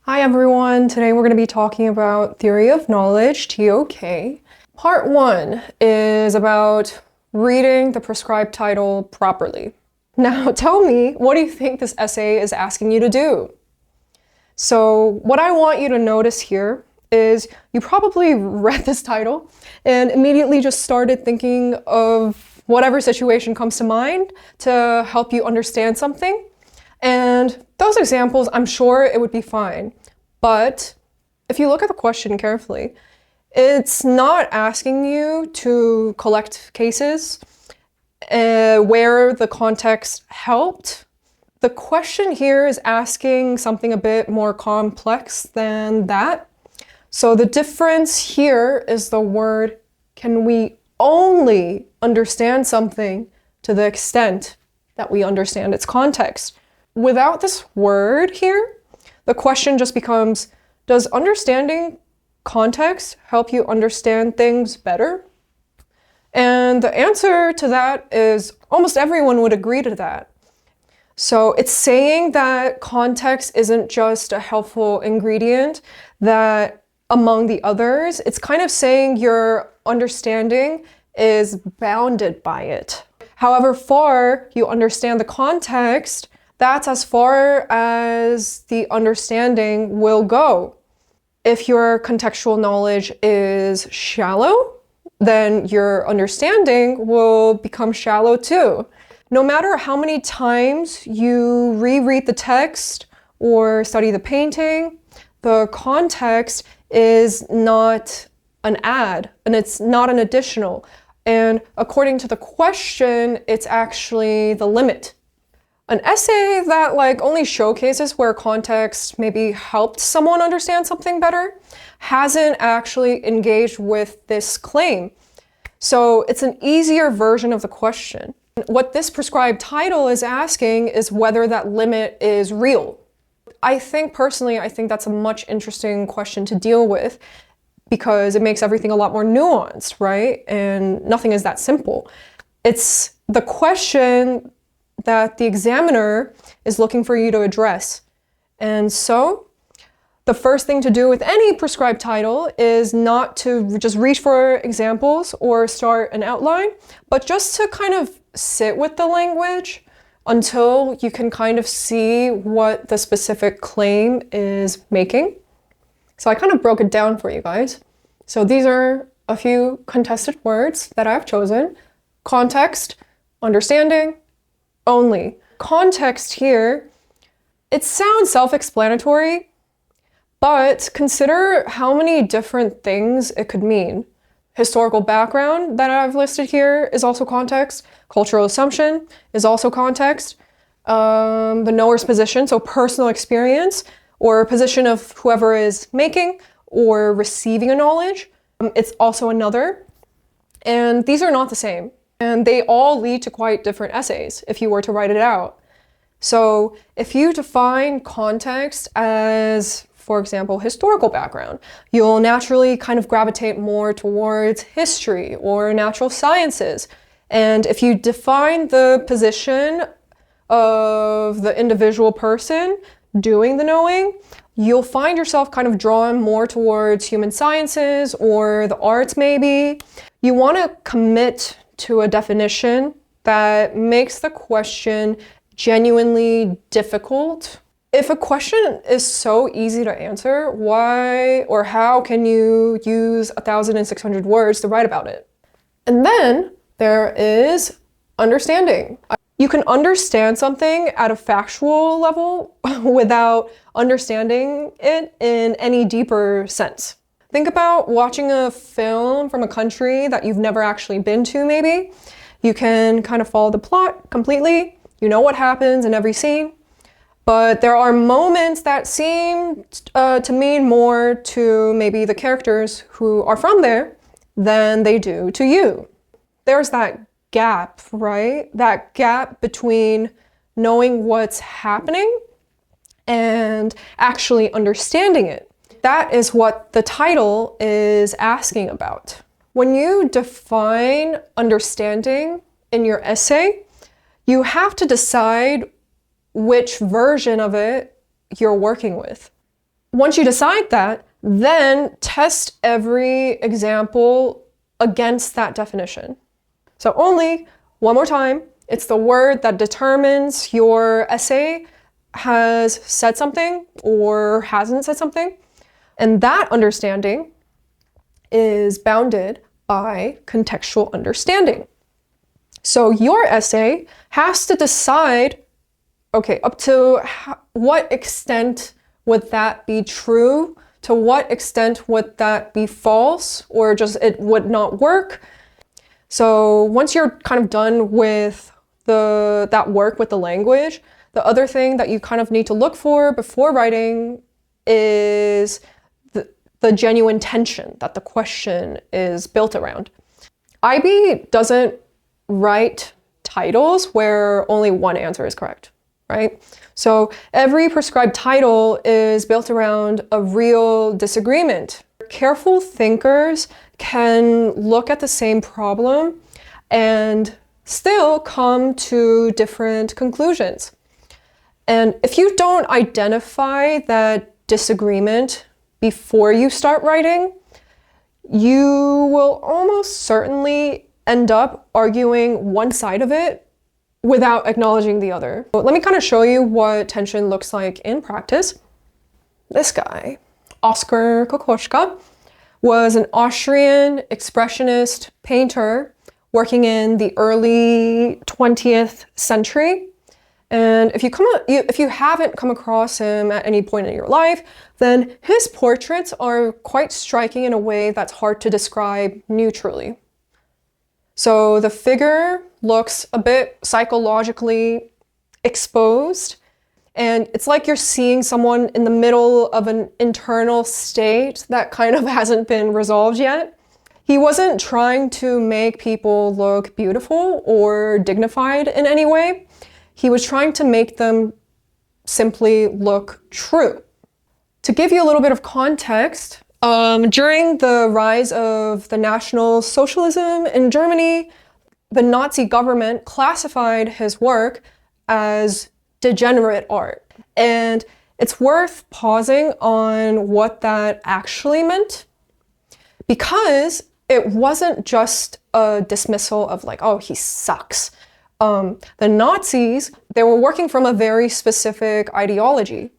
Hi everyone, today we're going to be talking about theory of knowledge, TOK. Part 1 is about reading the prescribed title properly. Now tell me, what do you think this essay is asking you to do? So what I want you to notice here is you probably read this title and immediately just started thinking of whatever situation comes to mind to help you understand something. And those examples, I'm sure it would be fine. But if you look at the question carefully, it's not asking you to collect cases where the context helped. The question here is asking something a bit more complex than that. So the difference here is the word, can we only understand something to the extent that we understand its context? Without this word here, the question just becomes, does understanding context help you understand things better? And the answer to that is almost everyone would agree to that. So it's saying that context isn't just a helpful ingredient that among the others, it's kind of saying your understanding is bounded by it. However far you understand the context, that's as far as the understanding will go. If your contextual knowledge is shallow, then your understanding will become shallow too. No matter how many times you reread the text or study the painting, the context is not an add, and it's not an additional. And according to the question, it's actually the limit. An essay that only showcases where context maybe helped someone understand something better hasn't actually engaged with this claim. So it's an easier version of the question. What this prescribed title is asking is whether that limit is real. Personally, I think that's a much interesting question to deal with because it makes everything a lot more nuanced, right? And nothing is that simple. It's the question that the examiner is looking for you to address. And so the first thing to do with any prescribed title is not to just reach for examples or start an outline, but just to kind of sit with the language until you can kind of see what the specific claim is making. So I kind of broke it down for you guys. So these are a few contested words that I've chosen. Context, understanding, only. Context here, it sounds self-explanatory, but consider how many different things it could mean. Historical background that I've listed here is also context. Cultural assumption is also context. The knower's position, so personal experience or position of whoever is making or receiving a knowledge, it's also another. And these are not the same. And they all lead to quite different essays if you were to write it out. So if you define context as, for example, historical background, you'll naturally kind of gravitate more towards history or natural sciences. And if you define the position of the individual person doing the knowing, you'll find yourself kind of drawn more towards human sciences or the arts maybe. You want to commit to a definition that makes the question genuinely difficult. If a question is so easy to answer, why or how can you use 1,600 words to write about it? And then there is understanding. You can understand something at a factual level without understanding it in any deeper sense. Think about watching a film from a country that you've never actually been to, maybe. You can kind of follow the plot completely. You know what happens in every scene. But there are moments that seem to mean more to maybe the characters who are from there than they do to you. There's that gap, right? That gap between knowing what's happening and actually understanding it. That is what the title is asking about. When you define understanding in your essay, you have to decide which version of it you're working with. Once you decide that, then test every example against that definition. So only, one more time, it's the word that determines your essay has said something or hasn't said something. And that understanding is bounded by contextual understanding. So your essay has to decide, okay, up to what extent would that be true? To what extent would that be false, or just it would not work? So once you're kind of done with that work with the language, the other thing that you kind of need to look for before writing is the genuine tension that the question is built around. IB doesn't write titles where only one answer is correct, right? So every prescribed title is built around a real disagreement. Careful thinkers can look at the same problem and still come to different conclusions. And if you don't identify that disagreement before you start writing, you will almost certainly end up arguing one side of it without acknowledging the other. So let me kind of show you what tension looks like in practice. This guy, Oskar Kokoschka, was an Austrian expressionist painter working in the early 20th century. And if you haven't come across him at any point in your life, then his portraits are quite striking in a way that's hard to describe neutrally. So the figure looks a bit psychologically exposed, and it's like you're seeing someone in the middle of an internal state that kind of hasn't been resolved yet. He wasn't trying to make people look beautiful or dignified in any way. He was trying to make them simply look true. To give you a little bit of context, during the rise of the National Socialism in Germany, the Nazi government classified his work as degenerate art. And it's worth pausing on what that actually meant, because it wasn't just a dismissal of like, oh, he sucks. The Nazis, they were working from a very specific ideology.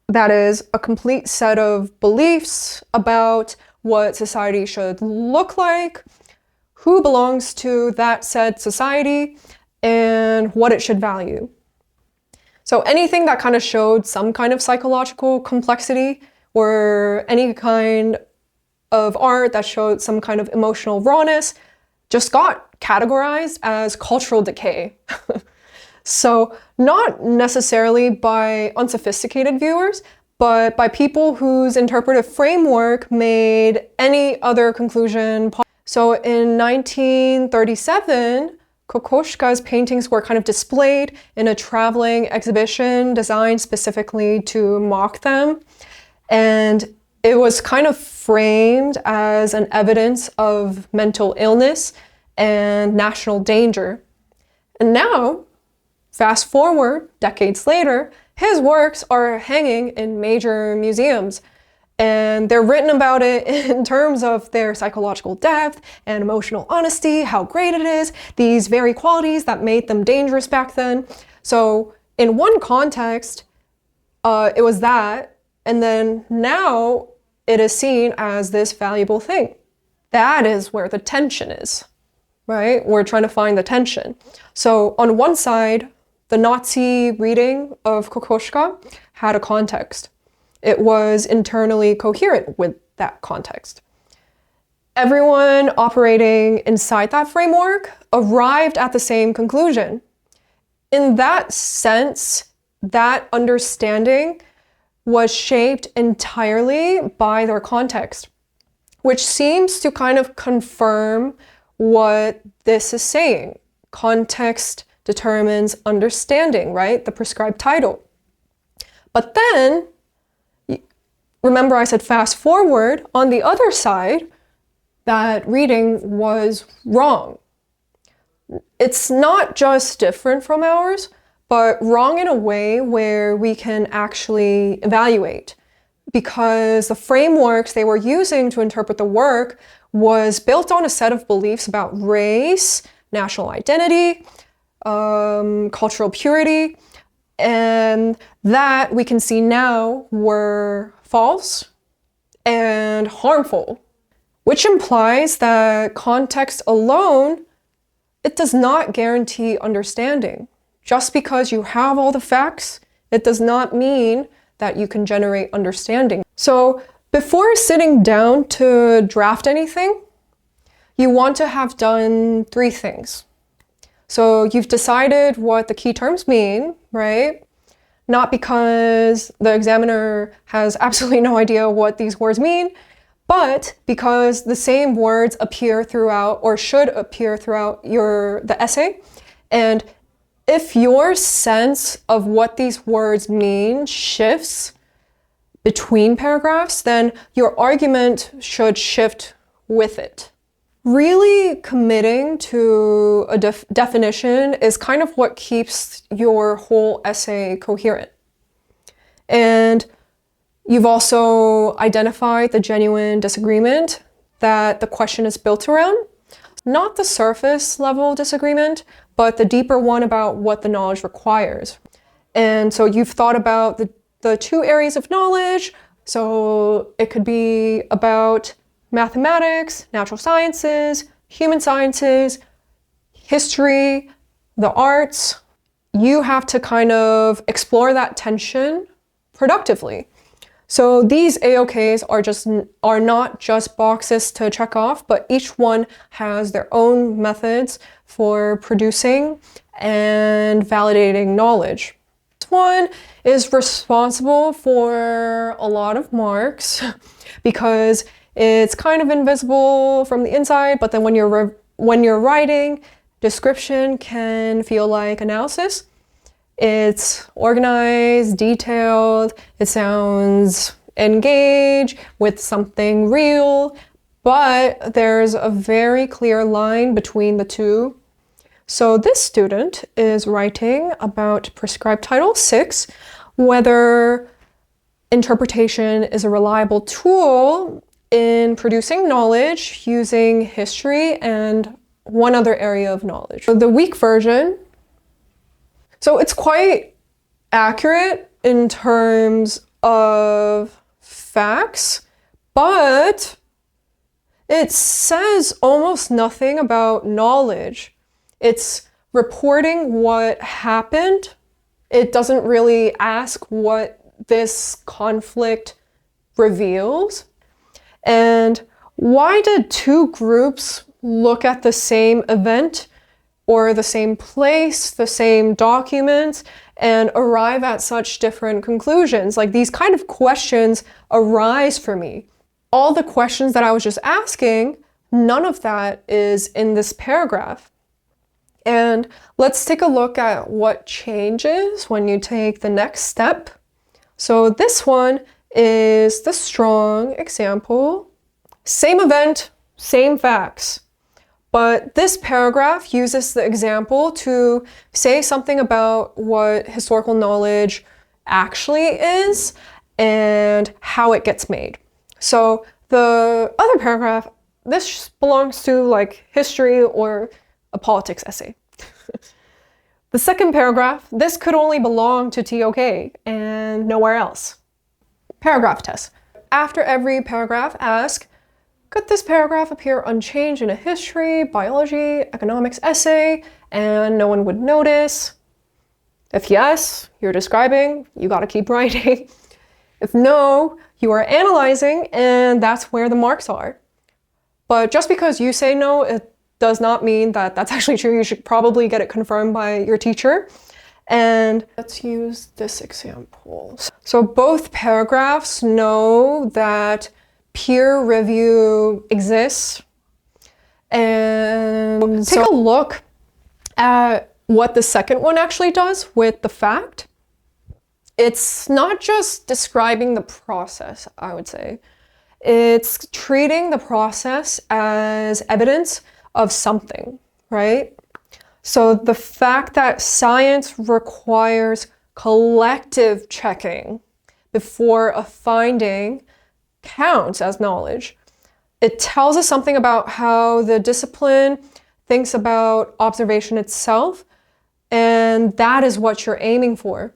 That is a complete set of beliefs about what society should look like, who belongs to that said society, and what it should value. So anything that kind of showed some kind of psychological complexity, or any kind of art that showed some kind of emotional rawness, just got categorized as cultural decay. So not necessarily by unsophisticated viewers, but by people whose interpretive framework made any other conclusion possible. So in 1937, Kokoschka's paintings were kind of displayed in a traveling exhibition designed specifically to mock them. And it was kind of framed as an evidence of mental illness and national danger. And now, fast forward decades later, his works are hanging in major museums, and they're written about it in terms of their psychological depth and emotional honesty, how great it is, these very qualities that made them dangerous back then. So in one context, it was that, and then now it is seen as this valuable thing. That is where the tension is, right? We're trying to find the tension. So on one side, the Nazi reading of Kokoschka had a context. It was internally coherent with that context. Everyone operating inside that framework arrived at the same conclusion. In that sense, that understanding was shaped entirely by their context, which seems to kind of confirm what this is saying. Context determines understanding, right? The prescribed title. But then, remember I said fast forward, on the other side, that reading was wrong. It's not just different from ours, but wrong in a way where we can actually evaluate. because the frameworks they were using to interpret the work was built on a set of beliefs about race, national identity, cultural purity, and that we can see now were false and harmful, which implies that context alone, it does not guarantee understanding. Just because you have all the facts, it does not mean that you can generate understanding. So before sitting down to draft anything, you want to have done 3 things. So you've decided what the key terms mean, right? Not because the examiner has absolutely no idea what these words mean, but because the same words appear throughout or should appear throughout the essay. And if your sense of what these words mean shifts between paragraphs, then your argument should shift with it. Really committing to a definition is kind of what keeps your whole essay coherent. And you've also identified the genuine disagreement that the question is built around. Not the surface level disagreement, but the deeper one about what the knowledge requires. And so you've thought about the 2 areas of knowledge. So it could be about mathematics, natural sciences, human sciences, history, the arts. You have to kind of explore that tension productively. So these AOKs are not just boxes to check off, but each one has their own methods for producing and validating knowledge. This one is responsible for a lot of marks because it's kind of invisible from the inside, but then when you're writing, description can feel like analysis. It's organized, detailed, it sounds engaged with something real, but there's a very clear line between the 2. So this student is writing about prescribed title 6, whether interpretation is a reliable tool in producing knowledge using history and one other area of knowledge. So the weak version, so it's quite accurate in terms of facts, but it says almost nothing about knowledge. It's reporting what happened. It doesn't really ask what this conflict reveals. And why did 2 groups look at the same event or the same place, the same documents, and arrive at such different conclusions? Like, these kind of questions arise for me. All the questions that I was just asking, none of that is in this paragraph. And let's take a look at what changes when you take the next step. So this one is the strong example. Same event, same facts. But this paragraph uses the example to say something about what historical knowledge actually is and how it gets made. So the other paragraph, this belongs to like history or a politics essay. The second paragraph, this could only belong to TOK and nowhere else. Paragraph test. After every paragraph, ask, could this paragraph appear unchanged in a history, biology, economics essay, and no one would notice? If yes, you're describing, you gotta keep writing. If no, you are analyzing, and that's where the marks are. But just because you say no, it does not mean that that's actually true. You should probably get it confirmed by your teacher. And let's use this example. So both paragraphs know that peer review exists. And take a look at what the second one actually does with the fact. It's not just describing the process, I would say. It's treating the process as evidence of something, right? So the fact that science requires collective checking before a finding counts as knowledge. It tells us something about how the discipline thinks about observation itself, and that is what you're aiming for.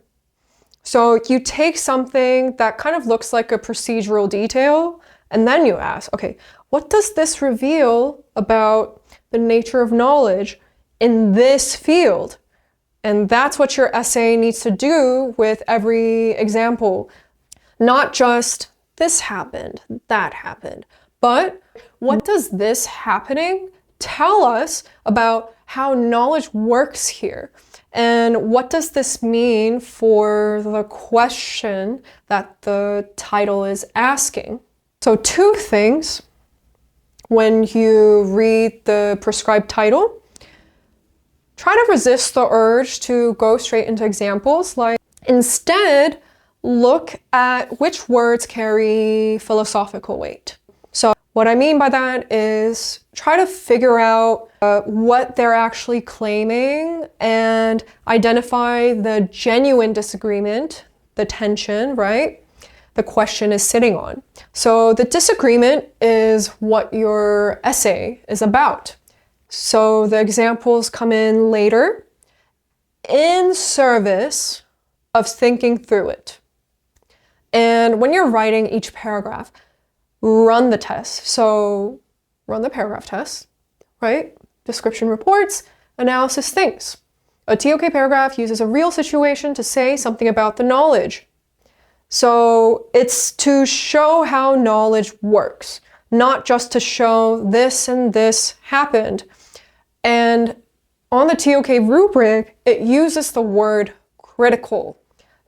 So you take something that kind of looks like a procedural detail, and then you ask, okay, what does this reveal about the nature of knowledge in this field? And that's what your essay needs to do with every example. Not just this happened, that happened, but what does this happening tell us about how knowledge works here? And what does this mean for the question that the title is asking? So 2 things when you read the prescribed title. Try to resist the urge to go straight into examples. Instead, look at which words carry philosophical weight. So what I mean by that is try to figure out what they're actually claiming and identify the genuine disagreement, the tension, right? The question is sitting on. So the disagreement is what your essay is about. So the examples come in later in service of thinking through it. And when you're writing each paragraph, run the test. So run the paragraph test, right? Description reports, analysis thinks. A TOK paragraph uses a real situation to say something about the knowledge. So it's to show how knowledge works, not just to show this and this happened. And on the TOK rubric, it uses the word critical.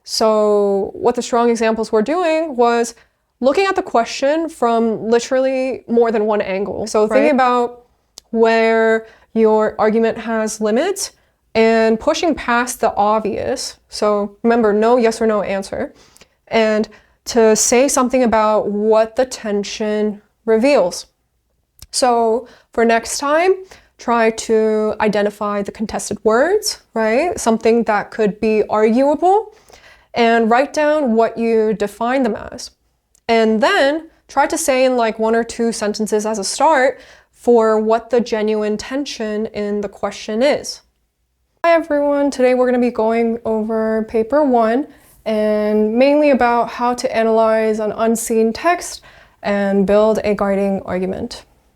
So what the strong examples were doing was looking at the question from literally more than one angle. So thinking about where your argument has limits and pushing past the obvious. So remember, no yes or no answer. And to say something about what the tension reveals. So for next time, try to identify the contested words, right? Something that could be arguable, and write down what you define them as. And then try to say in like 1 or 2 sentences as a start for what the genuine tension in the question is. Hi everyone, today we're going to be going over paper 1 and mainly about how to analyze an unseen text and build a guiding argument.